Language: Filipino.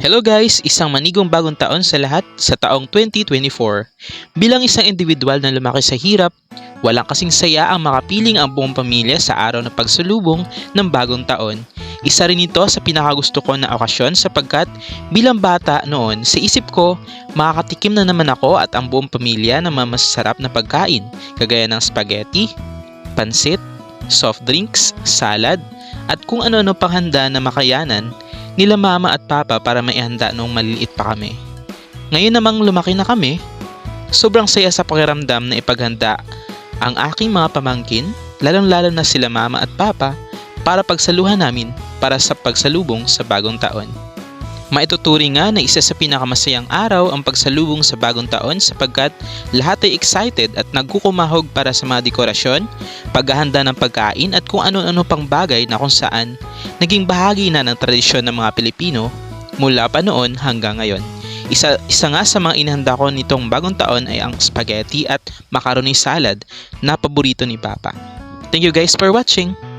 Hello guys! Isang manigong bagong taon sa lahat sa taong 2024. Bilang isang individual na lumaki sa hirap, walang kasing saya ang makapiling ang buong pamilya sa araw ng pagsalubong ng bagong taon. Isa rin ito sa pinakagusto ko na okasyon sapagkat bilang bata noon sa isip ko, makakatikim na naman ako at ang buong pamilya ng mga masasarap na pagkain kagaya ng spaghetti, pansit, soft drinks, salad, at kung ano-ano pang handa na makayanan nila mama at papa para maihanda noong maliliit pa kami. Ngayon namang lumaki na kami, sobrang saya sa pakiramdam na ipaghanda ang aking mga pamangkin, lalong-lalo na sila mama at papa, para pagsaluhan namin para sa pagsalubong sa bagong taon. Maituturing nga na isa sa pinakamasayang araw ang pagsalubong sa bagong taon sapagkat lahat ay excited at nagkukumahog para sa mga dekorasyon, paghahanda ng pagkain at kung ano-ano pang bagay na kung saan naging bahagi na ng tradisyon ng mga Pilipino mula pa noon hanggang ngayon. Isa nga sa mga inihanda ko nitong bagong taon ay ang spaghetti at macaroni salad na paborito ni Papa. Thank you guys for watching!